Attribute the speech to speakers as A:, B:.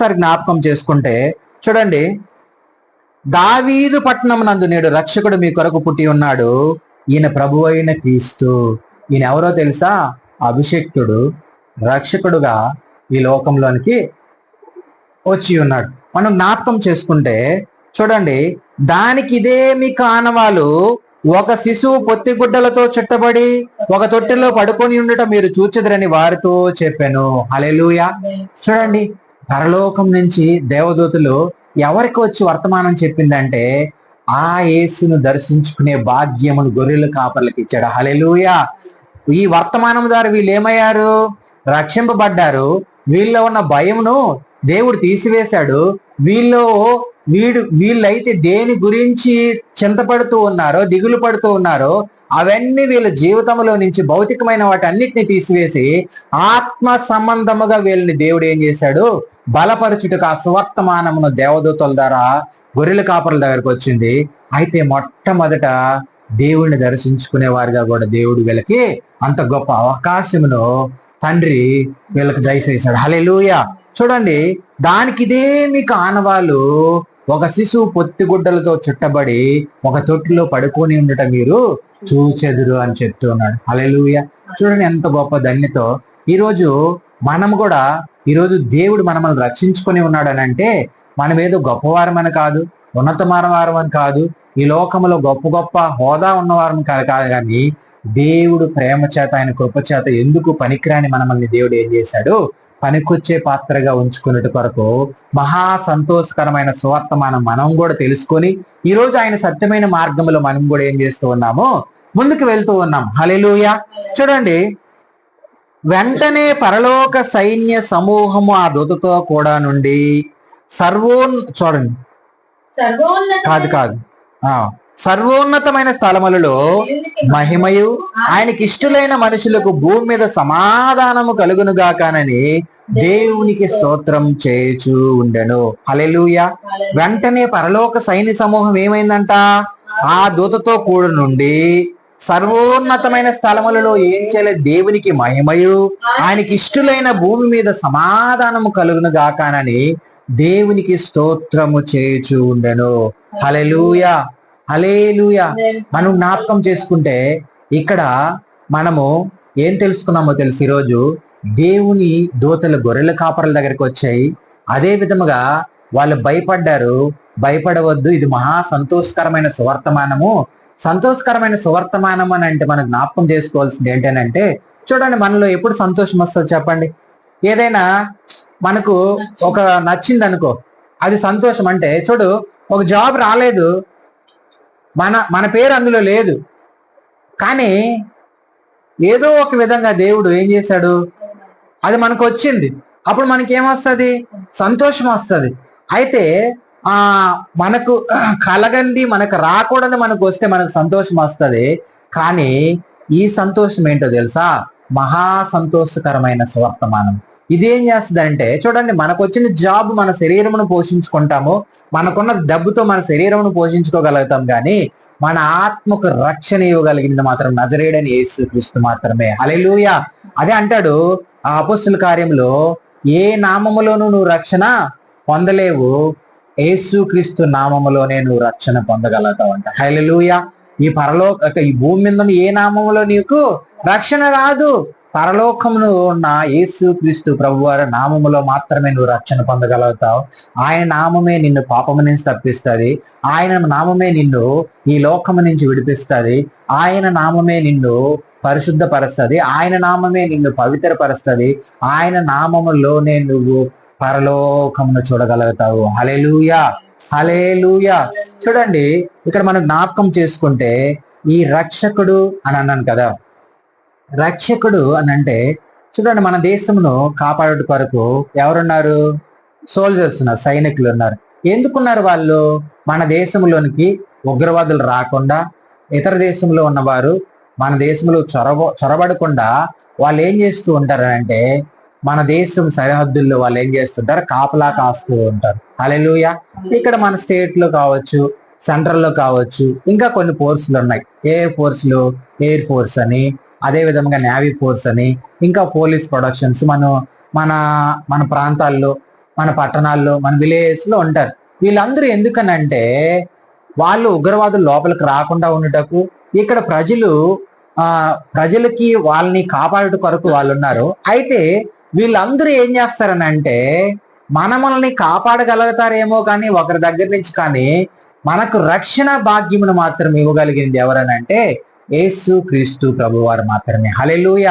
A: ఒకసారి జ్ఞాపకం చేసుకుంటే చూడండి, దావీదు పట్టణం నందు నేడు రక్షకుడు మీ కొరకు పుట్టి ఉన్నాడు, ఈయన ప్రభు అయిన క్రీస్తు. ఈయన ఎవరో తెలుసా? అభిషేక్తుడు, రక్షకుడుగా ఈ లోకంలోనికి వచ్చి ఉన్నాడు. మనం జ్ఞాపకం చేసుకుంటే చూడండి, దానికి ఇదే మీ కానవాలు, ఒక శిశువు పొత్తిగుడ్డలతో చుట్టబడి ఒక తొట్టెలో పడుకొని ఉండటం మీరు చూచెదరని వారితో చెప్పాను. హల్లెలూయా. చూడండి, పరలోకం నుంచి దేవదూతలు ఎవరికి వచ్చి వర్తమానం చెప్పిందంటే, ఆ యేసును దర్శించుకునే భాగ్యమును గొర్రెల కాపర్లకు ఇచ్చాడు. హల్లెలూయా. ఈ వర్తమానం ద్వారా వీళ్ళు ఏమయ్యారు? రక్షింపబడ్డారు. వీళ్ళలో ఉన్న భయమును దేవుడు తీసివేశాడు. వీళ్ళైతే దేని గురించి చింతపడుతూ ఉన్నారో, దిగులు పడుతూ ఉన్నారో, అవన్నీ వీళ్ళ జీవితంలో నుంచి భౌతికమైన వాటి అన్నిటిని తీసివేసి ఆత్మ సంబంధముగా వీళ్ళని దేవుడు ఏం చేశాడు? బలపరచుటకు ఆ సువర్తమానమును దేవదూతల ద్వారా గొర్రెల కాపర్ల దగ్గరకు వచ్చింది. అయితే మొట్టమొదట దేవుడిని దర్శించుకునే వారిగా కూడా దేవుడు వీళ్ళకి అంత గొప్ప అవకాశమును తండ్రి వీళ్ళకి దయచేశాడు. హల్లెలూయా. చూడండి, దానికి ఇదే మీకు ఆనవాళ్ళు, ఒక శిశువు పొత్తిగుడ్డలతో చుట్టబడి ఒక తొట్టిలో పడుకొని ఉండటం మీరు చూచెదురు అని చెప్తూ ఉన్నాడు. హల్లెలూయా. చూడండి ఎంత గొప్ప ధన్యతో ఈరోజు మనం కూడా, ఈరోజు దేవుడు మనల్ని రక్షించుకొని ఉన్నాడు అని అంటే మనం ఏదో గొప్పవారమని కాదు, ఉన్నతమానవారమని కాదు, ఈ లోకంలో గొప్ప గొప్ప హోదా ఉన్నవారని కాదు కానీ దేవుడు ప్రేమ చేత, ఆయన కృప చేత ఎందుకు పనికిరాని మనల్ని దేవుడు ఏం చేశాడు? పనికొచ్చే పాత్రగా ఉంచుకున్నట్టు కొరకు మహా సంతోషకరమైన సువర్తమానం మనం కూడా తెలుసుకొని ఈరోజు ఆయన సత్యమైన మార్గంలో మనం కూడా ఏం చేస్తూ ఉన్నాము? ముందుకు వెళ్తూ ఉన్నాం. హల్లెలూయా. చూడండి, వెంటనే పరలోక సైన్య సమూహము ఆ దూతతో కూడా నుండి చూడండి, సర్వోన్నతమైన స్థలములలో మహిమయు ఆయనకి ఇష్టలైన మనుషులకు భూమి మీద సమాధానము కలుగును గాకనని దేవునికి స్తోత్రం చేయుచు ఉండెను. హల్లెలూయా. వెంటనే పరలోక సైన్య సమూహం ఏమైందంట? ఆ దూతతో కూడి నుండి సర్వోన్నతమైన స్థలములలో ఏం చేయలేదు? దేవునికి మహిమయు ఆయనకి ఇష్టలైన భూమి మీద సమాధానము కలుగును గాకనని దేవునికి స్తోత్రము చేయుచు ఉండెను. హల్లెలూయా. హల్లెలూయా. మనం జ్ఞాపకం చేసుకుంటే ఇక్కడ మనము ఏం తెలుసుకున్నామో తెలుసు, ఈరోజు దేవుని దూతలు గొర్రెల కాపర్ల దగ్గరికి వచ్చాయి. అదే విధముగా వాళ్ళు భయపడ్డారు. భయపడవద్దు, ఇది మహా సంతోషకరమైన సువర్తమానము. సంతోషకరమైన సువర్తమానం అని అంటే మనం జ్ఞాపకం చేసుకోవాల్సింది ఏంటంటే, చూడండి, మనలో ఎప్పుడు సంతోషం వస్తుంది చెప్పండి? ఏదైనా మనకు ఒక నచ్చింది అనుకో, అది సంతోషం. అంటే చూడు, ఒక జాబ్ రాలేదు, మన పేరు అందులో లేదు, కానీ ఏదో ఒక విధంగా దేవుడు ఏం చేశాడు? అది మనకు వచ్చింది. అప్పుడు మనకి ఏమొస్తుంది? సంతోషం వస్తుంది. అయితే మనకు కలగంది, మనకు రాకూడదు, మనకు వస్తే మనకు సంతోషం వస్తుంది. కానీ ఈ సంతోషం ఏంటో తెలుసా? మహా సంతోషకరమైన సువర్తమానం. ఇదేం చేస్తుంది అంటే, చూడండి, మనకు వచ్చిన జాబ్ మన శరీరమును పోషించుకుంటాము, మనకున్న డబ్బుతో మన శరీరమును పోషించుకోగలుగుతాం, కానీ మన ఆత్మకు రక్షణ ఇవ్వగలిగింది మాత్రం నజరేయుడైన యేసుక్రీస్తు మాత్రమే. హల్లెలూయా. అదే అంటాడు ఆ అపొస్తలుల కార్యంలో, ఏ నామములోనూ నువ్వు రక్షణ పొందలేవు, యేసుక్రీస్తు నామములోనే నువ్వు రక్షణ పొందగలుగుతావు అంట. హల్లెలూయా. ఈ భూమి మీద ఏ నామములో నీకు రక్షణ రాదు, పరలోకమును ఉన్న యేసుక్రీస్తు ప్రభువారి నామములో మాత్రమే నువ్వు రక్షణ పొందగలుగుతావు. ఆయన నామమే నిన్ను పాపము నుంచి తప్పిస్తుంది. ఆయన నామమే నిన్ను ఈ లోకము నుంచి విడిపిస్తుంది. ఆయన నామమే నిన్ను పరిశుద్ధపరుస్తుంది. ఆయన నామమే నిన్ను పవిత్రపరుస్తుంది. ఆయన నామములోనే నువ్వు పరలోకమును చూడగలుగుతావు. హల్లెలూయా. హల్లెలూయా. చూడండి, ఇక్కడ మనం జ్ఞాపకం చేసుకుంటే ఈ రక్షకుడు అని అన్నాను కదా, రక్షకుడు అని అంటే చూడండి, మన దేశమును కాపాడు కొరకు ఎవరున్నారు? సోల్జర్స్ ఉన్నారు, సైనికులు ఉన్నారు. ఎందుకున్నారు వాళ్ళు? మన దేశంలోనికి ఉగ్రవాదులు రాకుండా, ఇతర దేశంలో ఉన్నవారు మన దేశంలో చొరబడకుండా వాళ్ళు ఏం చేస్తూ ఉంటారంటే, మన దేశం సరిహద్దుల్లో వాళ్ళు ఏం చేస్తుంటారు? కాపలా కాస్తూ ఉంటారు. హల్లెలూయా. ఇక్కడ మన స్టేట్ లో కావచ్చు, సెంట్రల్ లో కావచ్చు, ఇంకా కొన్ని ఫోర్సులు ఉన్నాయి. ఏ ఫోర్సులు? ఎయిర్ ఫోర్స్ అని, అదే విధంగా నేవీ ఫోర్స్ అని, ఇంకా పోలీస్ ప్రొడక్షన్స్ మన మన మన ప్రాంతాల్లో మన పట్టణాల్లో, మన విలేజెస్ లో ఉంటారు. వీళ్ళందరూ ఎందుకనంటే వాళ్ళు ఉగ్రవాదులు లోపలికి రాకుండా ఉండటకు, ఇక్కడ ప్రజలకి వాళ్ళని కాపాడుట కొరకు వాళ్ళు ఉన్నారు. అయితే వీళ్ళందరూ ఏం చేస్తారనంటే మనల్ని కాపాడగలుగుతారేమో కానీ ఒకరి దగ్గర నుంచి, కానీ మనకు రక్షణ భాగ్యమును మాత్రం ఇవ్వగలిగింది ఎవరనంటే యేసు క్రీస్తు ప్రభువారు మాత్రమే. హల్లెలూయా.